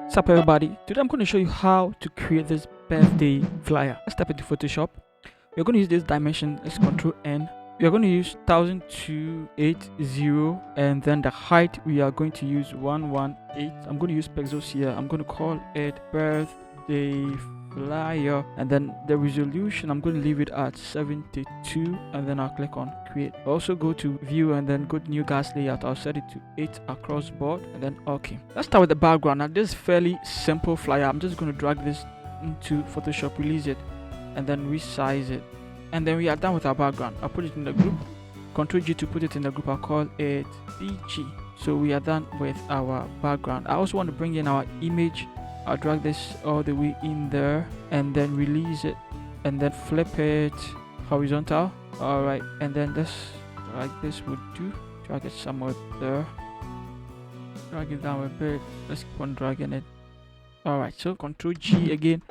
What's up everybody? Today I'm going to show you how to create this birthday flyer. Let's step into Photoshop. We're going to use this dimension. Let's Control N. We are going to use 1280 and then the height we are going to use 118. I'm going to use pixels here. I'm going to call it birthday flyer, and then the resolution I'm going to leave it at 72, and then I'll click on create. Also go to view and then go to new gas layout. I'll set it to 8 across board and then okay. Let's start with the background. Now this fairly simple flyer, I'm just going to drag this into Photoshop, release it and then resize it, and then we are done with our background. I'll put it in the group, Ctrl G to put it in the group. I'll call it BG. So we are done with our background. I also want to bring in our image. I'll drag this all the way in there and then release it and then flip it horizontal. Alright, and then this like this would do. Drag it somewhere there. Drag it down a bit. Let's keep on dragging it. Alright, so Ctrl G again,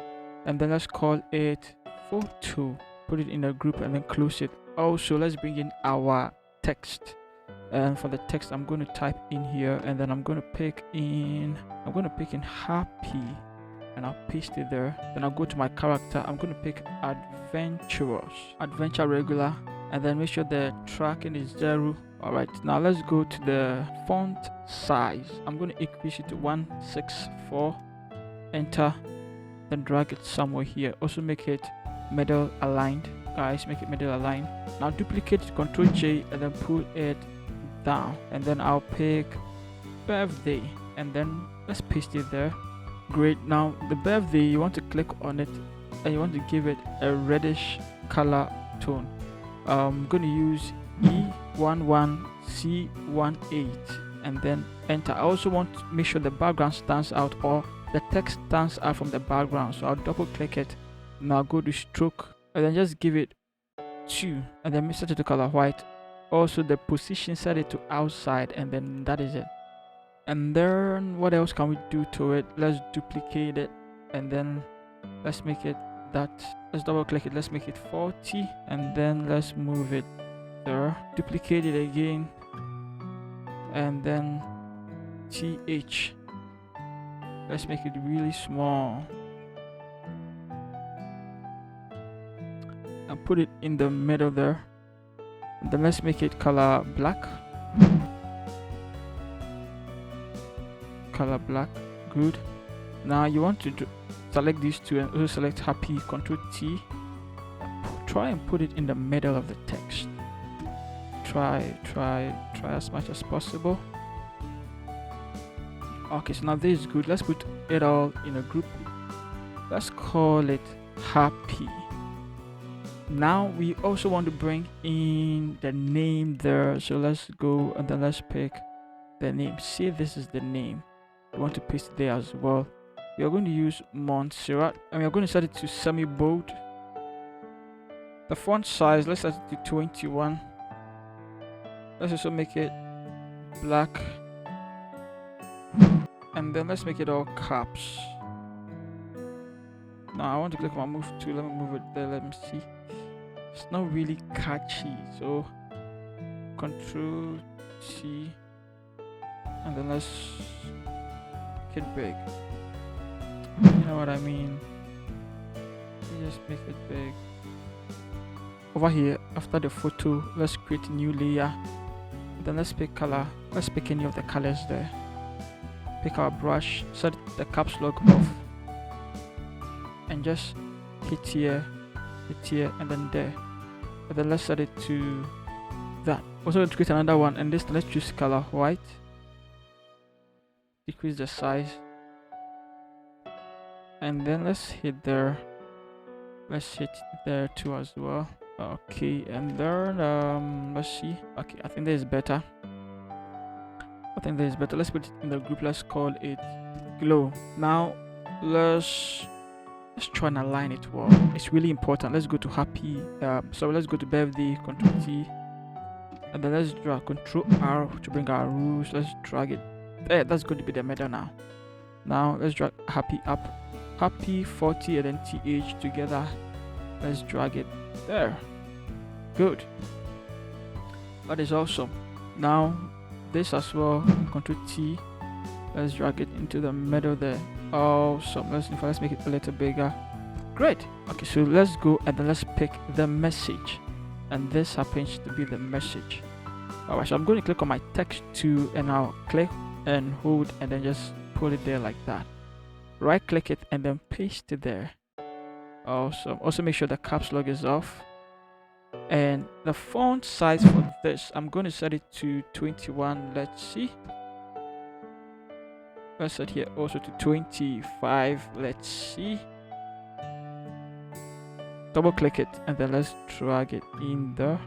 and then let's call it photo. Put it in a group and then close it. Also, let's bring in our text. And for the text, I'm going to type in here, and then I'm going to pick in happy, and I'll paste it there. Then I'll go to my character. I'm going to pick adventurous, adventure regular, and then make sure the tracking is 0. All right, now let's go to the font size. I'm going to increase it to 164. Enter, then drag it somewhere here. Also make it middle aligned, guys. Make it middle aligned. Now duplicate it, Ctrl J, and then pull it down, and then I'll pick birthday, and then let's paste it there. Great. Now the birthday, you want to click on it and you want to give it a reddish color tone. I'm going to use E11C18 and then enter. I also want to make sure the background stands out, or the text stands out from the background, so I'll double click it. Now go to stroke and then just give it 2, and then set it to color white. Also the position, set it to outside, and then that is it. And then what else can we do to it? Let's duplicate it, and then let's make it that. Let's double click it. Let's make it 40, and then let's move it there. Duplicate it again, and then TH. Let's make it really small and put it in the middle there. And then let's make it color black. Color black. Good. Now you want to select these two and also select happy. Ctrl T. Try and put it in the middle of the text. Try as much as possible. Okay, so now this is good. Let's put it all in a group. Let's call it happy. Now we also want to bring in the name there, so let's go and then let's pick the name. See, this is the name. We want to paste it there as well. We are going to use Montserrat, and we are going to set it to semi bold. The font size, let's set it to 21. Let's also make it black, and then let's make it all caps. Now I want to click on my move tool. Let me move it there. Let me see. It's not really catchy, so Ctrl C, and then let's make it big. You know what I mean? You just make it big. Over here, after the photo, let's create a new layer. Then let's pick color. Let's pick any of the colors there. Pick our brush, set the caps lock off, and just hit here, and then there. And then let's set it to that. Also to create another one, and this, let's choose color white. Decrease the size, and then let's hit there. Let's hit there too as well. Okay, and then let's see. Okay, I think that is better. Let's put it in the group. Let's call it glow. Now let's try and align it well. It's really important. Let's go to happy. So let's go to birthday. Ctrl T, and then let's drag Ctrl R to bring our rules. Let's drag it there. That's going to be the middle now. Now let's drag happy up. Happy 40 and then TH together. Let's drag it there. Good. That is awesome. Now this as well. Ctrl T. Let's drag it into the middle there. Awesome. Let's make it a little bigger. Great. Okay, so let's go and then let's pick the message, and this happens to be the message. All right, so I'm going to click on my text tool, and I'll click and hold and then just put it there like that. Right click it and then paste it there. Awesome. Also make sure the caps lock is off, and the font size for this, I'm going to set it to 21. Let's see, let's set here also to 25. Let's see, double click it and then let's drag it in there,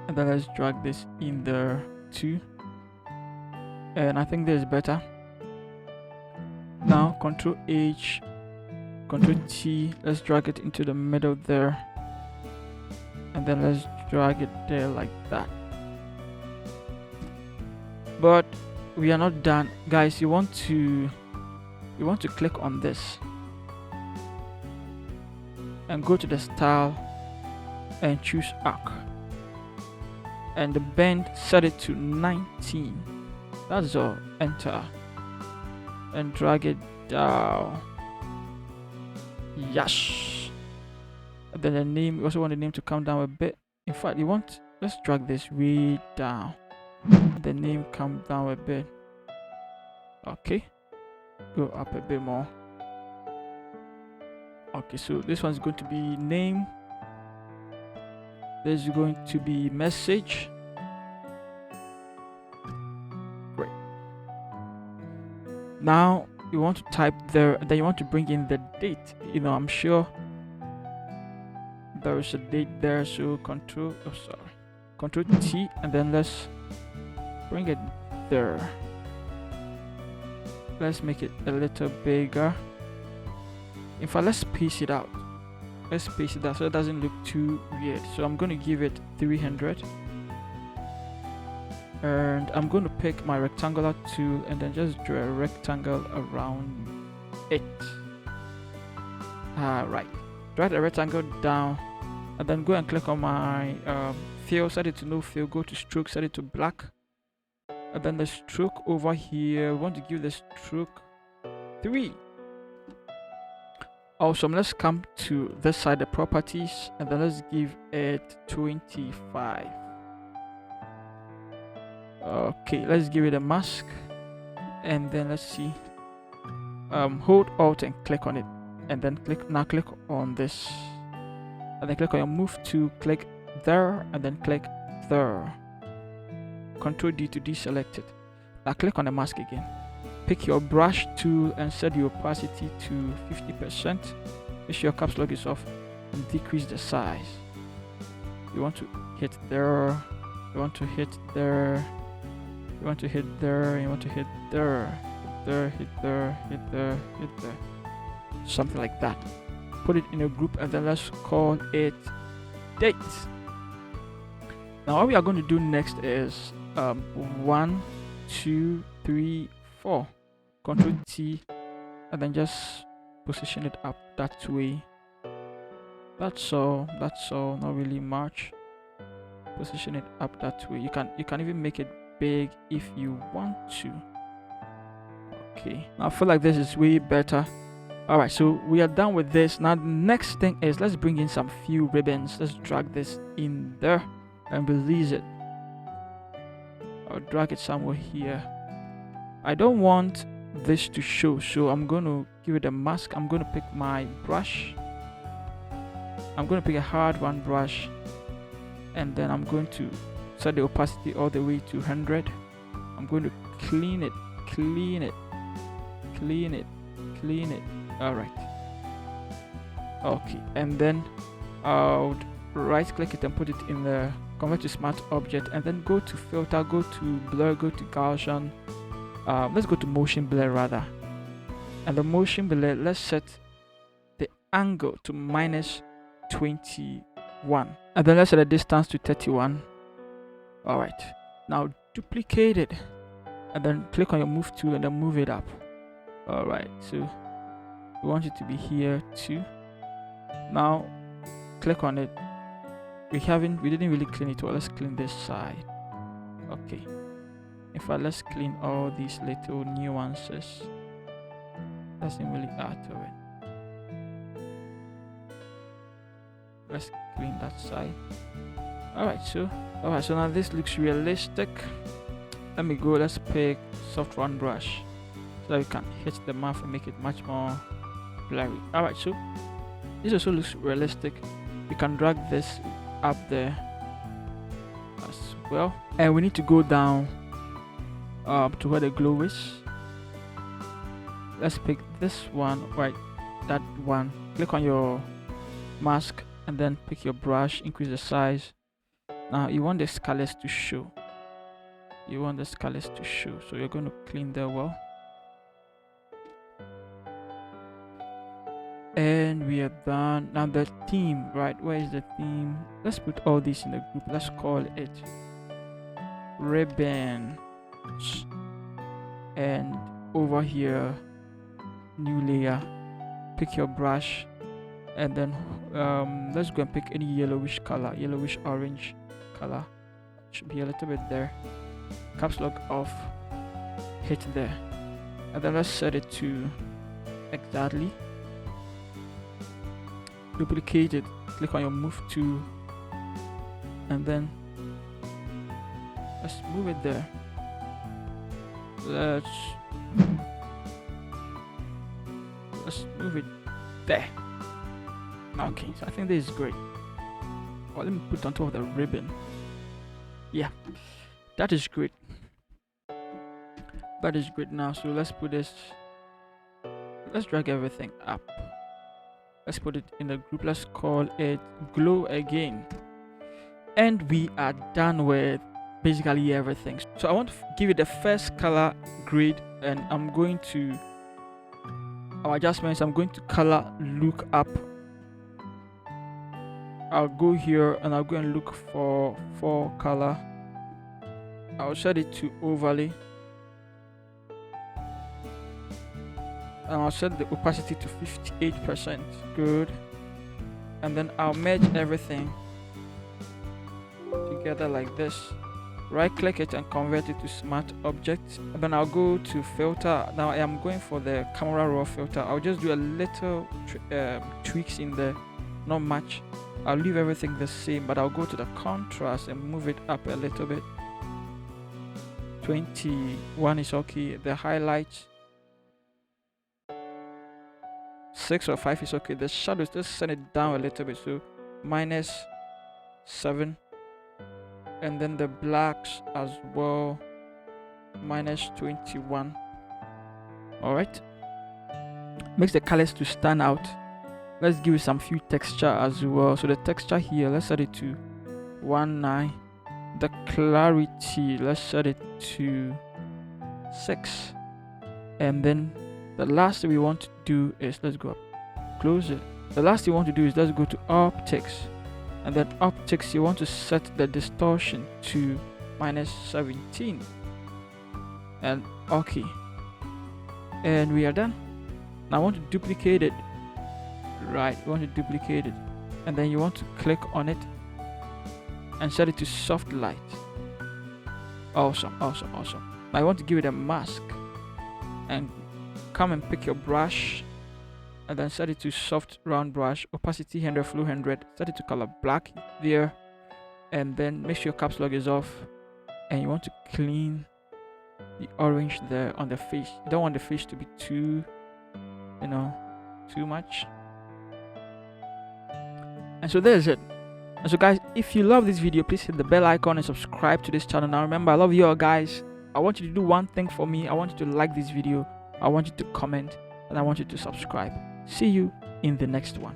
and then let's drag this in there too, and I think this is better. Now Control H, Control T, let's drag it into the middle there, and then let's drag it there like that. But we are not done, guys. You want to click on this and go to the style and choose arc, and the bend, set it to 19. That's all. Enter and drag it down. Yes. And then the name, you also want the name to come down a bit. In fact, let's drag this way down. The name come down a bit. Okay, go up a bit more. Okay, so this one's going to be name, this is going to be message. Great. Now you want to type there, and then you want to bring in the date. I'm sure there is a date there, so Control T, and then let's bring it there. Let's make it a little bigger. In fact, let's space it out. So it doesn't look too weird. So I'm going to give it 300, and I'm going to pick my rectangular tool and then just draw a rectangle around it. Right, drag the rectangle down, and then go and click on my fill, set it to no fill, go to stroke, set it to black, and then the stroke over here, we want to give the stroke 3. Awesome. Let's come to this side, the properties, and then let's give it 25. Okay, let's give it a mask, and then let's see, hold Alt and click on it, and then click on this, and then click on your move to click there, and then click there. Control D to deselect it. Now click on the mask again, pick your brush tool and set the opacity to 50%. Make sure your caps lock is off, and decrease the size. You want to hit there, you want to hit there, you want to hit there, you want to hit there, hit there, hit there, hit there, hit there, something like that. Put it in a group, and then let's call it date. Now what we are going to do next is 1, 2, 3, 4. Control T, and then just position it up that way. That's all, not really much. Position it up that way. You can even make it big if you want to. Okay, now I feel like this is way better. All right, so we are done with this. Now the next thing is, let's bring in some few ribbons. Let's drag this in there and release it. I'll drag it somewhere here. I don't want this to show, so I'm going to give it a mask. I'm going to pick my brush. I'm going to pick a hard one brush, and then I'm going to set the opacity all the way to 100. I'm going to clean it. All right. Okay, and then I'll right click it and put it in the convert to smart object, and then go to filter, go to blur, go to Gaussian. Let's go to motion blur rather, and the motion blur, let's set the angle to -21, and then let's set the distance to 31. All right, now duplicate it, and then click on your move tool and then move it up. All right, so we want it to be here too. Now click on it. We didn't really clean it well. Let's clean this side. Okay, in fact, let's clean all these little nuances. doesn't really add to it. Let's clean that side. Alright, so now this looks realistic. Let me go, let's pick soft round brush so that we can hit the mouth and make it much more blurry. Alright, so this also looks realistic. We can drag this up there as well, and we need to go down to where the glow is. Let's pick this one, right, that one. Click on your mask and then pick your brush, increase the size. Now you want the scalers to show. So you're going to clean that well. And we are done. Now the theme, right? Where is the theme? Let's put all these in a group. Let's call it ribbon. And over here, new layer. Pick your brush, and then let's go and pick any yellowish color, yellowish orange color. Should be a little bit there. Caps lock off. Hit there, and then let's set it to exactly. Duplicate it, click on your move tool, and then let's move it there. Let's move it there. Okay, so I think this is great. Well, let me put it on top of the ribbon. Yeah, that is great. That is great. Now, so let's put this, let's drag everything up. Let's put it in a group. Let's call it glow again. And we are done with basically everything. So I want to give it the first color grade, and I'm going to, our adjustments, I'm going to color look up. I'll go here and I'll go and look for color. I'll set it to overlay. And I'll set the opacity to 58%. Good. And then I'll merge everything together like this. Right click it and convert it to smart object. And then I'll go to filter. Now I am going for the camera raw filter. I'll just do a little tweaks in there, not much. I'll leave everything the same, but I'll go to the contrast and move it up a little bit. 21 is okay. The highlights, 6 or 5 is okay. The shadows, just send it down a little bit, so -7. And then the blacks as well, -21. All right, makes the colors to stand out. Let's give it some few texture as well. So the texture here, let's set it to 19. The clarity, let's set it to 6. And then the last thing we want to do is, let's go up, close it. The last thing you want to do is, let's go to optics, and then optics, you want to set the distortion to -17. And okay, and we are done. Now I want to duplicate it. Right, you want to duplicate it, and then you want to click on it and set it to soft light. Awesome. Now I want to give it a mask, and come and pick your brush and then set it to soft round brush, opacity 100, flow 100, set it to color black there, and then make sure caps lock is off, and you want to clean the orange there on the face. You don't want the face to be too, too much. And so there's it. And so guys, if you love this video, please hit the bell icon and subscribe to this channel. Now remember, I love you all guys. I want you to do one thing for me. I want you to like this video, I want you to comment, and I want you to subscribe. See you in the next one.